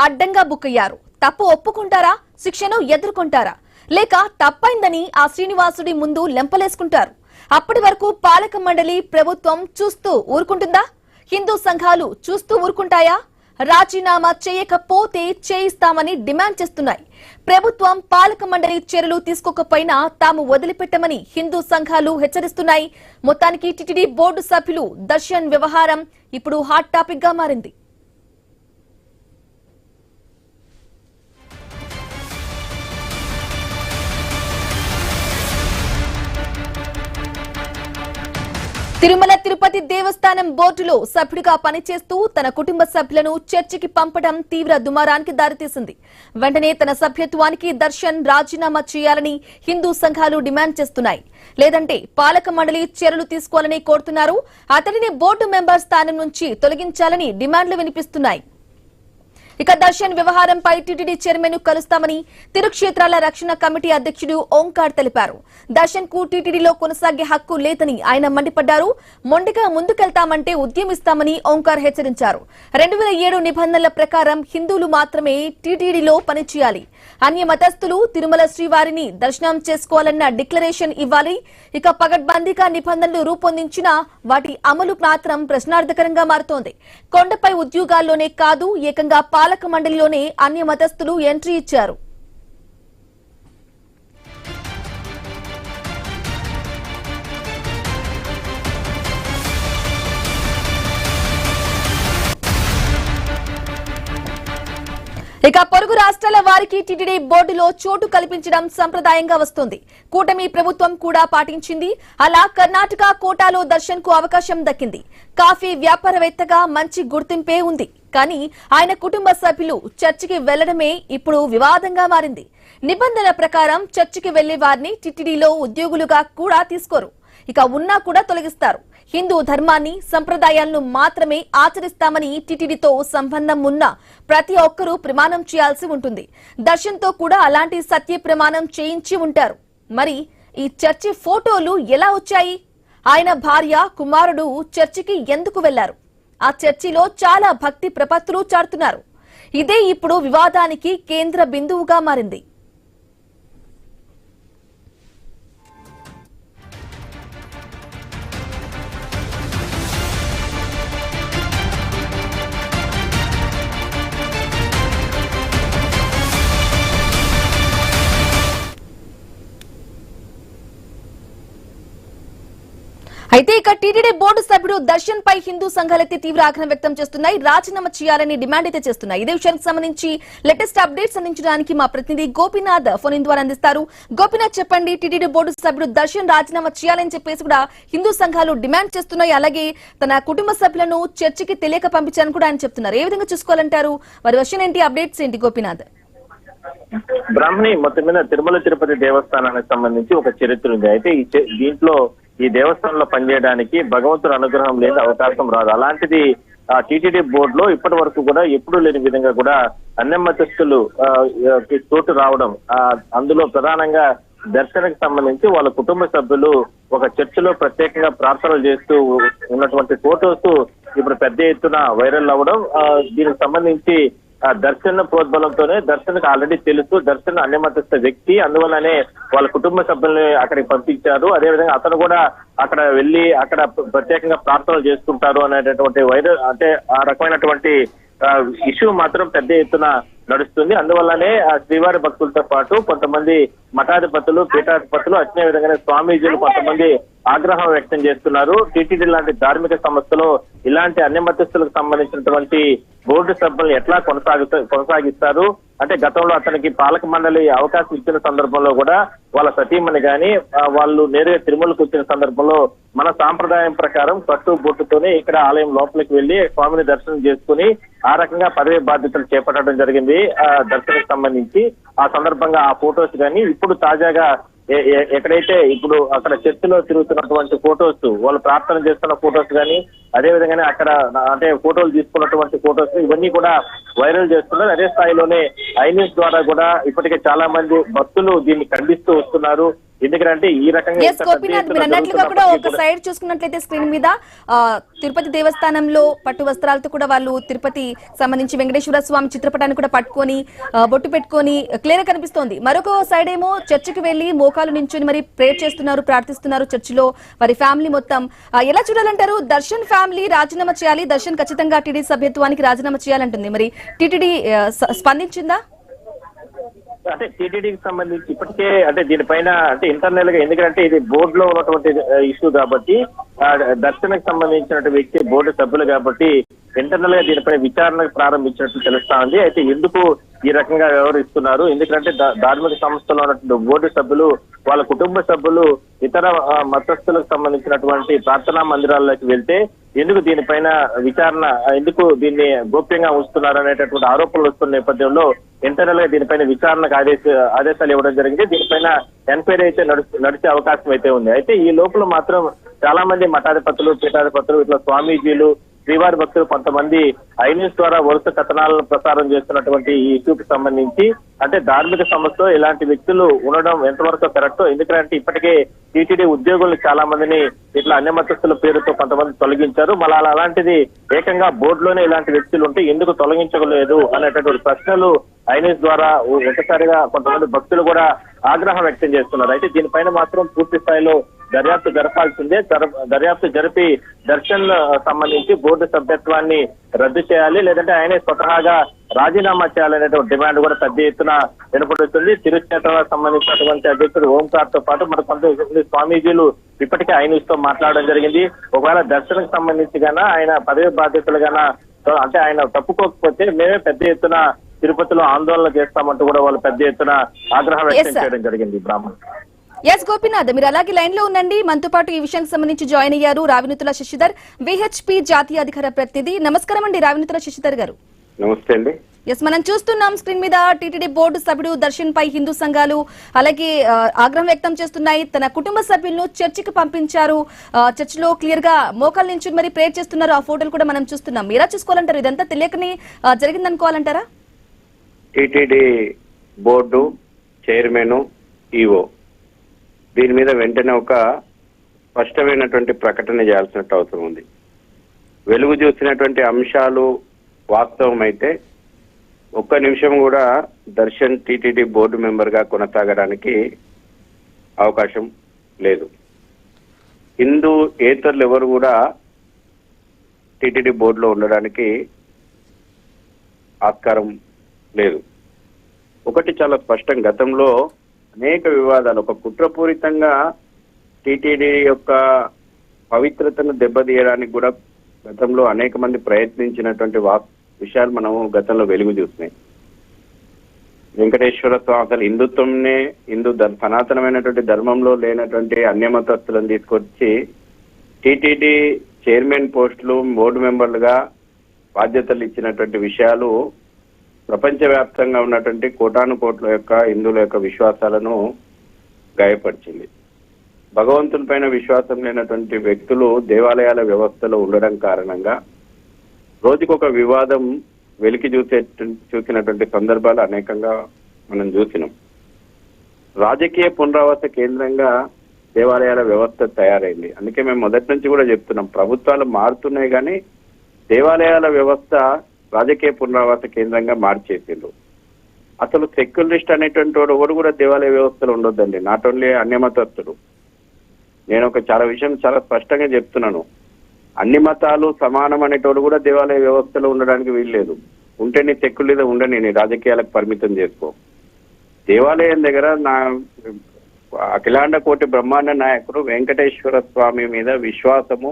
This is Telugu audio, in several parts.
అడ్డంగా బుక్ అయ్యారు. తప్పు ఒప్పుకుంటారా, శిక్షను ఎదుర్కొంటారా, లేక తప్పైందని ఆ శ్రీనివాసుడి ముందు లెంపలేసుకుంటారు? అప్పటి వరకు పాలక మండలి, ప్రభుత్వం చూస్తూ ఊరుకుంటుందా? హిందూ సంఘాలు చూస్తూ ఊరుకుంటాయా? రాజీనామా చేయకపోతే చేయిస్తామని డిమాండ్ చేస్తున్నాయి. ప్రభుత్వం, పాలక మండలి చర్యలు తీసుకోకపోయినా తాము వదిలిపెట్టమని హిందూ సంఘాలు హెచ్చరిస్తున్నాయి. మొత్తానికి టీటీడీ బోర్డు సభ్యులు దర్శన్ వ్యవహారం ఇప్పుడు హాట్ టాపిక్ గా మారింది. తిరుమల తిరుపతి దేవస్థానం బోర్డులో సభ్యుడిగా పనిచేస్తూ తన కుటుంబ సభ్యులను చర్చికి పంపడం తీవ్ర దుమారానికి దారితీసింది. వెంటనే తన సభ్యత్వానికి దర్శన్ రాజీనామా చేయాలని హిందూ సంఘాలు డిమాండ్ చేస్తున్నాయి. లేదంటే పాలక మండలి చర్యలు తీసుకోవాలని కోరుతున్నారు. అతడిని బోర్డు మెంబర్ స్థానం నుంచి తొలగించాలని డిమాండ్లు వినిపిస్తున్నాయి. ఇక దర్శన్ వ్యవహారంపై టీటీడీ చైర్మన్ ను కలుస్తామని తిరుక్షేత్రాల రక్షణ కమిటీ అధ్యక్షుడు ఓంకార్ తెలిపారు. దర్శన్ కు టీటీడీలో కొనసాగే హక్కు లేదని ఆయన మండిపడ్డారు. మొండిగా ముందుకెళ్తామంటే ఉద్యమిస్తామని ఓంకార్ హెచ్చరించారు. 2007 నిబంధనల ప్రకారం హిందువులు మాత్రమే టీటీడీలో పనిచేయాలి. అన్య మతస్థులు తిరుమల శ్రీవారిని దర్శనం చేసుకోవాలన్న డిక్లరేషన్ ఇవ్వాలి. ఇక పగడ్బందీగా నిబంధనలు రూపొందించినా వాటి అమలు మాత్రం ప్రశ్నార్థకరంగా మారుతోంది. కొండపై ఉద్యోగాల్లోనే కాదు, ఏకంగా పాలక మండలిలోనే అన్య మతస్థులు ఎంట్రీ ఇచ్చారు. ఇక పొరుగు రాష్ట్రాల వారికి టీటీడీ బోర్డులో చోటు కల్పించడం సంప్రదాయంగా వస్తోంది. కూటమి ప్రభుత్వం కూడా పాటించింది. అలా కర్ణాటక కోటాలో దర్శన్ కు అవకాశం దక్కింది. కాఫీ వ్యాపారవేత్తగా మంచి గుర్తింపే ఉంది. కానీ ఆయన కుటుంబ సభ్యులు చర్చికి వెళ్లడమే ఇప్పుడు వివాదంగా మారింది. నిబంధనల ప్రకారం చర్చికి వెళ్లే వారిని టీటీడీలో ఉద్యోగులుగా కూడా తీసుకోరు. ఇక ఉన్నా కూడా తొలగిస్తారు. హిందూ ధర్మాన్ని, సంప్రదాయాలను మాత్రమే ఆచరిస్తామని టీటీడీతో సంబంధం ఉన్న ప్రతి ఒక్కరూ ప్రమాణం చేయాల్సి ఉంటుంది. దర్శన్తో కూడా అలాంటి సత్య ప్రమాణం చేయించి ఉంటారు. మరి ఈ చర్చి ఫోటోలు ఎలా వచ్చాయి? ఆయన భార్య, కుమారుడు చర్చికి ఎందుకు వెళ్లారు? ఆ చర్చిలో చాలా భక్తి ప్రపత్తులు చాటుతున్నారు. ఇదే ఇప్పుడు వివాదానికి కేంద్ర బిందువుగా మారింది. అయితే ఇక టీటీడీ బోర్డు సభ్యుడు దర్శన్ పై హిందూ సంఘాలైతే తీవ్ర ఆగ్రహం వ్యక్తం చేస్తున్నాయి. రాజీనామా చేయాలని డిమాండ్ అయితే చేస్తున్నాయి. ఇదే విషయానికి సంబంధించి లేటెస్ట్ అప్డేట్స్ అందించడానికి మా ప్రతినిధి గోపీనాథ్ ఫోన్ ఇన్ ద్వారా అందిస్తారు. గోపీనాథ్, చెప్పండి, టీటీడీ బోర్డు సభ్యుడు దర్శన్ రాజీనామా చేయాలని చెప్పేసి కూడా హిందూ సంఘాలు డిమాండ్ చేస్తున్నాయి. అలాగే తన కుటుంబ సభ్యులను చర్చికి తెలియక పంపించారని కూడా ఆయన చెప్తున్నారు. ఏ విధంగా చూసుకోవాలంటారు? వారి వర్షన్ ఏంటి, అప్డేట్స్ ఏంటి గోపీనాథ్? బ్రాహ్మణి, మొత్తం మీద తిరుమల తిరుపతి దేవస్థానానికి సంబంధించి ఒక చరిత్ర ఉంది. అయితే దీంట్లో ఈ దేవస్థానంలో పనిచేయడానికి భగవంతుడు అనుగ్రహం లేని అవకాశం రాదు. అలాంటిది టీటీడీ బోర్డులో ఇప్పటి వరకు కూడా ఎప్పుడూ లేని విధంగా కూడా అన్య మతస్థులు చోటు రావడం, అందులో ప్రధానంగా దర్శనకు సంబంధించి వాళ్ళ కుటుంబ సభ్యులు ఒక చర్చిలో ప్రత్యేకంగా ప్రార్థనలు చేస్తూ ఉన్నటువంటి ఫోటోస్ ఇప్పుడు పెద్ద ఎత్తున వైరల్ అవ్వడం, దీనికి సంబంధించి దర్శన్ ప్రోద్బలంతోనే దర్శన్కి ఆల్రెడీ తెలుసు దర్శన్ అన్యమతస్థ వ్యక్తి, అందువల్లనే వాళ్ళ కుటుంబ సభ్యుల్ని అక్కడికి పంపించారు. అదేవిధంగా అతను కూడా అక్కడ వెళ్లి అక్కడ ప్రత్యేకంగా ప్రార్థనలు చేసుకుంటారు అనేటటువంటి వైరల్, అంటే ఆ రకమైనటువంటి ఇష్యూ మాత్రం పెద్ద ఎత్తున నడుస్తుంది. అందువల్లనే శ్రీవారి భక్తులతో పాటు కొంతమంది మఠాధిపతులు, పీఠాధిపతులు, అదే విధంగానే స్వామీజీలు కొంతమంది ఆగ్రహం వ్యక్తం చేస్తున్నారు. టీటీడీ లాంటి ధార్మిక సంస్థలో ఇలాంటి అన్య మతస్థులకు సంబంధించినటువంటి బోర్డు సభ్యులను ఎట్లా కొనసాగిస్తారు? అంటే గతంలో అతనికి పాలక మండలి అవకాశం ఇచ్చిన సందర్భంలో కూడా వాళ్ళ సతీమణి గాని వాళ్ళు నేరుగా తిరుమలకు వచ్చిన సందర్భంలో మన సాంప్రదాయం ప్రకారం కట్టు బొట్టుతోనే ఇక్కడ ఆలయం లోపలికి వెళ్లి స్వామిని దర్శనం చేసుకుని ఆ రకంగా పదవి బాధ్యతలు చేపట్టడం జరిగింది దర్శనకు సంబంధించి. ఆ సందర్భంగా ఆ ఫొటోస్ కానీ ఇప్పుడు తాజాగా ఎక్కడైతే ఇప్పుడు అక్కడ చర్చిలో తిరుగుతున్నటువంటి ఫొటోస్, వాళ్ళు ప్రార్థన చేస్తున్న ఫొటోస్ కానీ అదే విధంగానే అక్కడ అంటే ఫోటోలు తీసుకున్నటువంటి ఫోటోస్ ఇవన్నీ కూడా వైరల్ చేస్తున్నారు. అదే స్థాయిలోనే ఐన్యూస్ ద్వారా కూడా ఇప్పటికే చాలా మంది భక్తులు దీన్ని ఖండిస్తూ వస్తున్నారు. ఎందుకంటే ఈ రకంగా గోపీనాథ్ మీరు అన్నట్లుగా కూడా ఒక సైడ్ చూసుకున్నట్లయితే స్క్రీన్ మీద తిరుపతి దేవస్థానంలో పట్టు వస్త్రాలతో కూడా వాళ్ళు తిరుపతి సంబంధించి వెంకటేశ్వర స్వామి చిత్రపటాన్ని కూడా పట్టుకొని బొట్టు పెట్టుకొని క్లియర్ గా కనిపిస్తోంది. మరొక సైడ్ ఏమో చర్చికి వెళ్లి మోకాలు నించుని మరి ప్రేయర్ చేస్తున్నారు, ప్రార్థిస్తున్నారు చర్చిలో వారి ఫ్యామిలీ మొత్తం. ఎలా చూడాలంటారు? దర్శన్ ఫ్యామిలీ రాజీనామా చేయాలి, దర్శన్ ఖచ్చితంగా టీటీడీ సభ్యత్వానికి రాజీనామా చేయాలంటుంది. మరి టీటీడీ స్పందించిందా? అంటే టీటీడీకి సంబంధించి ఇప్పటికే అంటే దీనిపైన అంటే ఇంటర్నల్ గా, ఎందుకంటే ఇది బోర్డులో ఉన్నటువంటి ఇష్యూ కాబట్టి దర్శనకు సంబంధించినటువంటి వ్యక్తి బోర్డు సభ్యులు కాబట్టి ఇంటర్నల్ గా దీనిపై విచారణకు ప్రారంభించినట్టు తెలుస్తా ఉంది. అయితే ఎందుకు ఈ రకంగా వ్యవహరిస్తున్నారు? ఎందుకంటే ధార్మిక సంస్థలో ఉన్నటువంటి బోర్డు సభ్యులు వాళ్ళ కుటుంబ సభ్యులు ఇతర మతస్థులకు సంబంధించినటువంటి ప్రార్థనా మందిరాల్లోకి వెళ్తే ఎందుకు దీనిపైన విచారణ, ఎందుకు దీన్ని గోప్యంగా ఉంచుతున్నారు అనేటటువంటి ఆరోపణలు వస్తున్న నేపథ్యంలో ఇంటర్నల్ గా దీనిపైన విచారణకు ఆదేశాలు ఇవ్వడం జరిగింది. దీనిపైన ఎన్క్వైరీ అయితే నడిచే అవకాశం అయితే ఉంది. అయితే ఈ లోపల మాత్రం చాలా మంది మఠాధిపతులు, పీఠాధిపతులు, ఇట్లా స్వామీజీలు, శ్రీవారి భక్తులు కొంతమంది ఐన్యూస్ ద్వారా వరుస కథనాలను ప్రసారం చేస్తున్నటువంటి ఈ ఇష్యూకి సంబంధించి అంటే ధార్మిక సంస్థలో ఇలాంటి వ్యక్తులు ఉండడం ఎంతవరకు కరెక్ట్? ఎందుకంటే ఇప్పటికే టీటీడీ ఉద్యోగులు చాలా మందిని ఇట్లా అన్య మతస్థుల పేరుతో కొంతమంది తొలగించారు. మళ్ళీ అలాంటిది ఏకంగా బోర్డులోనే ఇలాంటి వ్యక్తులు ఉంటే ఎందుకు తొలగించలేదు అనేటటువంటి ప్రశ్నలు ఐన్యూస్ ద్వారా ఒకసారిగా కొంతమంది భక్తులు కూడా ఆగ్రహం వ్యక్తం చేస్తున్నారు. అయితే దీనిపైన మాత్రం పూర్తి స్థాయిలో దర్యాప్తు జరపాల్సిందే. దర్యాప్తు జరిపి దర్శన్ సంబంధించి బోర్డు సభ్యత్వాన్ని రద్దు చేయాలి, లేదంటే ఆయనే స్వతహాగా రాజీనామా చేయాలనేటువంటి డిమాండ్ కూడా పెద్ద ఎత్తున వినపడుతుంది. తిరుచేతలకు సంబంధించినటువంటి అధ్యక్షుడు ఓంకార్ తో పాటు మరి కొంతమంది స్వామీజీలు ఇప్పటికే ఐన్యూస్ తో మాట్లాడడం జరిగింది. ఒకవేళ దర్శనకు సంబంధించి గాన ఆయన పదవి బాధ్యతలు గాన అంటే ఆయన తప్పుకోకపోతే మేమే పెద్ద ఎత్తున తిరుపతిలో ఆందోళన చేస్తామంటూ కూడా వాళ్ళు పెద్ద ఎత్తున ఆగ్రహం వ్యక్తం చేయడం జరిగింది. బ్రాహ్మణ్ గోపీనాథ్ మీరు అలాగే లైన్ లో ఉండండి. మనతో పాటు ఈ విషయానికి సంబంధించి జాయిన్ అయ్యారు రావినూతుల శశిధర్, విహెచ్పి జాతీయ అధికార ప్రతినిధి. నమస్కారం అండి రావినూతుల శశిధర్ గారు. నమస్తే అండి. మనం చూస్తున్నాం స్క్రీన్ మీద టీటీడీ బోర్డు సభ్యుడు దర్శన్ పై హిందూ సంఘాలు అలాగే ఆగ్రహం వ్యక్తం చేస్తున్నాయి. తన కుటుంబ సభ్యులను చర్చికి పంపించారు, చర్చిలో క్లియర్ గా మోకాలు నుంచి మరి ప్రేయర్ చేస్తున్నారు. ఆ ఫోటోలు కూడా మనం చూస్తున్నాం. ఎలా చూసుకోవాలంటారు? ఇదంతా తెలియకనే జరిగిందనుకోవాలంటారా? టీటీడీ బోర్డు చైర్మన్, ఈఓ దీని మీద వెంటనే ఒక స్పష్టమైనటువంటి ప్రకటన చేయాల్సినట్టు అవసరం ఉంది. వెలుగు చూసినటువంటి అంశాలు వాస్తవం అయితే ఒక్క నిమిషం కూడా దర్శన్ టీటీడీ బోర్డు మెంబర్ గా కొనసాగడానికి అవకాశం లేదు. హిందూ ఏతరులు ఎవరు కూడా టీటీడీ బోర్డులో ఉండడానికి ఆస్కారం లేదు. ఒకటి చాలా స్పష్టం, గతంలో అనేక వివాదాలు ఒక కుట్రపూరితంగా టీటీడీ యొక్క పవిత్రతను దెబ్బతీయడానికి కూడా గతంలో అనేక మంది ప్రయత్నించినటువంటి విషయాలు మనం గతంలో వెలుగు చూసినాయి. వెంకటేశ్వర స్వామి అసలు హిందుత్వంనే సనాతనమైనటువంటి ధర్మంలో లేనటువంటి అన్యమతస్తులను తీసుకొచ్చి టీటీడీ చైర్మన్ పోస్టులు, బోర్డు మెంబర్లుగా బాధ్యతలు ఇచ్చినటువంటి విషయాలు ప్రపంచవ్యాప్తంగా ఉన్నటువంటి కోటాను కోట్ల యొక్క హిందువుల యొక్క విశ్వాసాలను గాయపరిచింది. భగవంతుని పైన విశ్వాసం లేనటువంటి వ్యక్తులు దేవాలయాల వ్యవస్థలో ఉండడం కారణంగా రోజుకొక వివాదం వెలికి చూసినటువంటి సందర్భాలు అనేకంగా మనం చూసినాం. రాజకీయ పునరావాస కేంద్రంగా దేవాలయాల వ్యవస్థ తయారైంది. అందుకే మేము మొదటి నుంచి కూడా చెప్తున్నాం, ప్రభుత్వాలు మారుతున్నాయి కానీ దేవాలయాల వ్యవస్థ రాజకీయ పునరావాస కేంద్రంగా మార్చేసిండ్రు. అసలు సెక్యులరిస్ట్ అనేటువంటి వాడు ఎవరు కూడా దేవాలయ వ్యవస్థలో ఉండొద్దండి, నాట్ ఓన్లీ అన్యమతస్తుడు. నేను ఒక చాలా స్పష్టంగా చెప్తున్నాను, అన్ని మతాలు సమానం అనేటోడు కూడా దేవాలయ వ్యవస్థలో ఉండడానికి వీల్లేదు. ఉంటే నీ సెక్యులరిజం ఉండని, నీ రాజకీయాలకు పరిమితం చేసుకో. దేవాలయం దగ్గర అఖిలాండ కోటి బ్రహ్మాండ నాయకుడు వెంకటేశ్వర స్వామి మీద విశ్వాసము,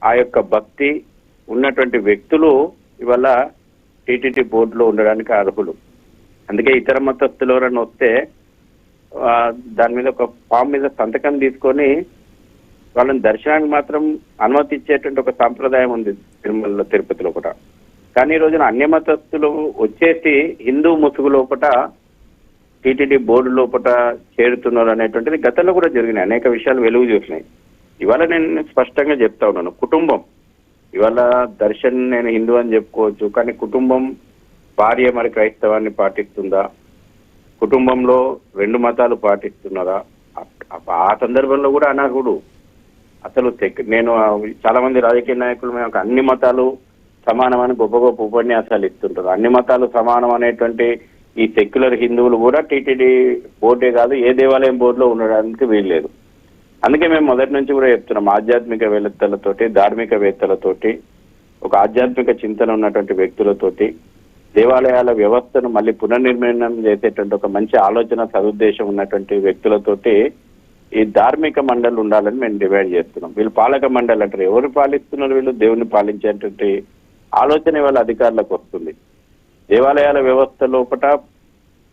ఆ యొక్క భక్తి ఉన్నటువంటి వ్యక్తులు ఇవాళ టీటీడీ బోర్డులో ఉండడానికి అర్హులు. అందుకే ఇతర మతస్థులు ఎవరైనా వస్తే దాని మీద ఒక ఫామ్ మీద సంతకం తీసుకొని వాళ్ళని దర్శనానికి మాత్రం అనుమతి ఇచ్చేటువంటి ఒక సాంప్రదాయం ఉంది తిరుమలలో, తిరుపతిలో కూడా. కానీ ఈ రోజున అన్య మతస్థులు వచ్చేసి హిందూ ముసుగు లోపట టీటీడీ బోర్డు లోపట చేరుతున్నారు అనేటువంటిది గతంలో కూడా జరిగినాయి. అనేక విషయాలు వెలుగు చూసినాయి. ఇవాళ నేను స్పష్టంగా చెప్తా ఉన్నాను, కుటుంబం ఇవాళ దర్శన్ నేను హిందూ అని చెప్పుకోవచ్చు, కానీ కుటుంబం భార్య మరి క్రైస్తవాన్ని పాటిస్తుందా, కుటుంబంలో 2 మతాలు పాటిస్తున్నారా? ఆ సందర్భంలో కూడా అనర్హుడు. అసలు నేను చాలా మంది రాజకీయ నాయకులు మేము అన్ని మతాలు సమానమని గొప్ప గొప్ప ఉపన్యాసాలు ఇస్తుంటారు. అన్ని మతాలు సమానం అనేటువంటి ఈ సెక్యులర్ హిందువులు కూడా టీటీడీ బోర్డే కాదు, ఏ దేవాలయం బోర్డులో ఉండడానికి వీల్లేదు. అందుకే మేము మొదటి నుంచి కూడా చెప్తున్నాం, ఆధ్యాత్మికవేత్తలతోటి, ధార్మికవేత్తలతోటి, ఒక ఆధ్యాత్మిక చింతన ఉన్నటువంటి వ్యక్తులతోటి, దేవాలయాల వ్యవస్థను మళ్ళీ పునర్నిర్మాణం చేసేటువంటి ఒక మంచి ఆలోచన సదుద్దేశం ఉన్నటువంటి వ్యక్తులతోటి ఈ ధార్మిక మండలి ఉండాలని మేము డిమాండ్ చేస్తున్నాం. వీళ్ళు పాలక మండలి అంటారు. ఎవరు పాలిస్తున్నారు? వీళ్ళు దేవుని పాలించేటువంటి ఆలోచన వాళ్ళ అధికారులకు వస్తుంది. దేవాలయాల వ్యవస్థ లోపల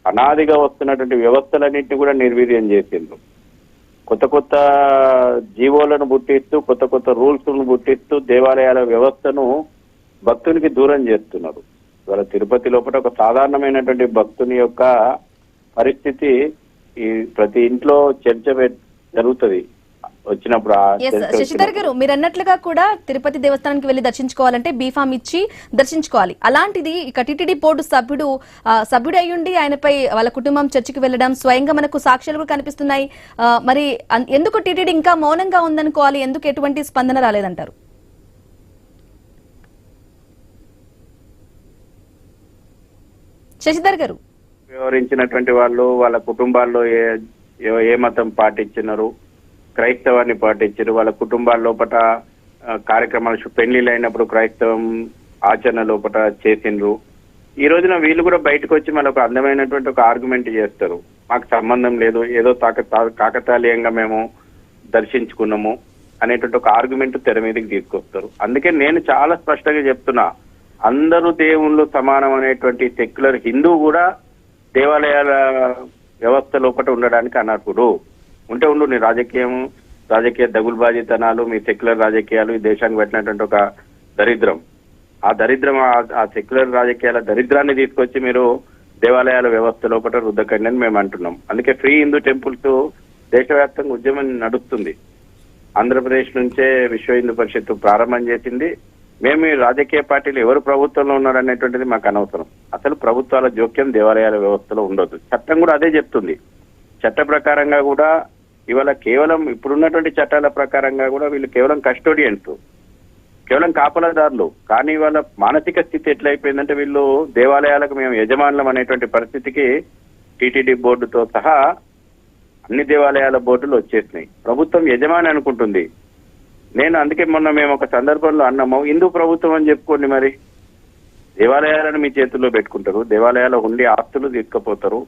అనాదిగా వస్తున్నటువంటి వ్యవస్థలన్నింటినీ కూడా నిర్వీర్యం చేసిండ్రు. కొత్త కొత్త జీవోలను పుట్టిస్తూ, కొత్త కొత్త రూల్స్ను పుట్టిస్తూ దేవాలయాల వ్యవస్థను భక్తునికి దూరం చేస్తున్నారు. ఇవాళ తిరుపతి లోపల ఒక సాధారణమైనటువంటి భక్తుని యొక్క పరిస్థితి ఈ ప్రతి ఇంట్లో చర్చ జరుగుతుంది వచ్చినప్పుడు. శశిధర్ గారు, మీరు అన్నట్లుగా కూడా తిరుపతి దేవస్థానానికి వెళ్లి దర్శించుకోవాలంటే బీఫామ్ ఇచ్చి దర్శించుకోవాలి. అలాంటిది ఇక టీటీడీ బోర్డు సభ్యుడు అయ్యుండి ఆయనపై వాళ్ళ కుటుంబం చర్చికి వెళ్లడం స్వయంగా మనకు సాక్ష్యాలు కూడా కనిపిస్తున్నాయి. మరి ఎందుకు టీటీడీ ఇంకా మౌనంగా ఉందనుకోవాలి? ఎందుకు ఎటువంటి స్పందన రాలేదంటారు? శశిధర్ గారు, వివరించినటువంటి వాళ్ళు వాళ్ళ కుటుంబాల్లో ఏ మతం పాటించినారు, క్రైస్తవాన్ని పాటించారు, వాళ్ళ కుటుంబాల లోపల కార్యక్రమాలు పెళ్లిళ్ళు అయినప్పుడు క్రైస్తవం ఆచరణ లోపల చేసిండ్రు. ఈ రోజున వీళ్ళు కూడా బయటకు వచ్చి మళ్ళీ ఒక అందమైనటువంటి ఒక ఆర్గ్యుమెంట్ చేస్తారు, మాకు సంబంధం లేదు, ఏదో కాకతాళీయంగా మేము దర్శించుకున్నాము అనేటువంటి ఒక ఆర్గ్యుమెంట్ తెర మీదకి తీసుకొస్తారు. అందుకే నేను చాలా స్పష్టంగా చెప్తున్నా, అందరూ దేవుళ్ళు సమానం అనేటువంటి సెక్యులర్ హిందూ కూడా దేవాలయాల వ్యవస్థ లోపల ఉండడానికి అనర్హుడు. ఉంటే ఉండు, నీ రాజకీయ దగులుబాజీతనాలు, మీ సెక్యులర్ రాజకీయాలు ఈ దేశానికి పెట్టినటువంటి ఒక దరిద్రం, ఆ సెక్యులర్ రాజకీయాల దరిద్రాన్ని తీసుకొచ్చి మీరు దేవాలయాల వ్యవస్థ లోపల రుద్దకండి అని మేము అంటున్నాం. అందుకే ఫ్రీ హిందూ టెంపుల్స్ దేశవ్యాప్తంగా ఉద్యమం నడుస్తుంది. ఆంధ్రప్రదేశ్ నుంచే విశ్వ హిందూ పరిషత్తు ప్రారంభం చేసింది. మేము ఈ రాజకీయ పార్టీలు ఎవరు ప్రభుత్వంలో ఉన్నారనేటువంటిది మాకు అనవసరం. అసలు ప్రభుత్వాల జోక్యం దేవాలయాల వ్యవస్థలో ఉండొద్దు. చట్టం కూడా అదే చెప్తుంది. చట్ట ప్రకారంగా కూడా ఇవాళ కేవలం ఇప్పుడున్నటువంటి చట్టాల ప్రకారంగా కూడా వీళ్ళు కేవలం కస్టోడియన్స్, కేవలం కాపలాదారులు. కానీ వాళ్ళ మానసిక స్థితి ఎట్లయిపోయిందంటే వీళ్ళు దేవాలయాలకు మేము యజమానులం అనేటువంటి పరిస్థితికి టీటీడీ బోర్డుతో సహా అన్ని దేవాలయాల బోర్డులు వచ్చేసినాయి. ప్రభుత్వం యజమాని అనుకుంటుంది. నేను అందుకే మొన్న మేము ఒక సందర్భంలో అన్నాము, హిందూ ప్రభుత్వం అని చెప్పుకోండి, మరి దేవాలయాలను మీ చేతుల్లో పెట్టుకుంటారు, దేవాలయాల ఉండి ఆస్తులు తీసుకుపోతారు,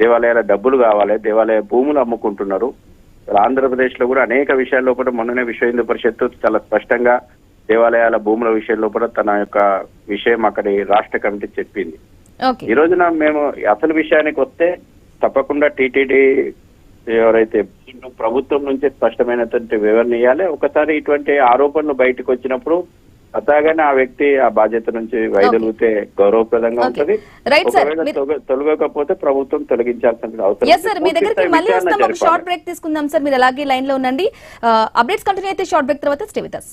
దేవాలయాల డబ్బులు కావాలి, దేవాలయ భూములు అమ్ముకుంటున్నారు. ఆంధ్రప్రదేశ్ లో కూడా అనేక విషయాల్లో కూడా మొన్ననే విశ్వ హిందూ పరిషత్తు చాలా స్పష్టంగా దేవాలయాల భూముల విషయంలో కూడా తన యొక్క విషయం అక్కడి రాష్ట్ర కమిటీ చెప్పింది. ఈ రోజున మేము అసలు విషయానికి వస్తే తప్పకుండా టీటీడీ ఎవరైతే ప్రభుత్వం నుంచి స్పష్టమైనటువంటి వివరణ ఇవ్వాలి. ఒకసారి ఇటువంటి ఆరోపణలు బయటకు వచ్చినప్పుడు అతాగానే ఆ వ్యక్తి ఆ బాధ్యత నుంచి వైదొలిగితే గౌరవప్రదంగా ఉంటుంది. తొలగకపోతే ప్రభుత్వం తొలగించాల్సిన అవసరం. మీ దగ్గరికి మళ్ళీ వస్తాం, ఒక షార్ట్ బ్రేక్ తీసుకుందాం సార్. మీరు అలాగే లైన్ లో ఉండండి. అప్డేట్స్ కంటిన్యూ అయితే షార్ట్ బ్రేక్ తర్వాత స్టే విత్ us.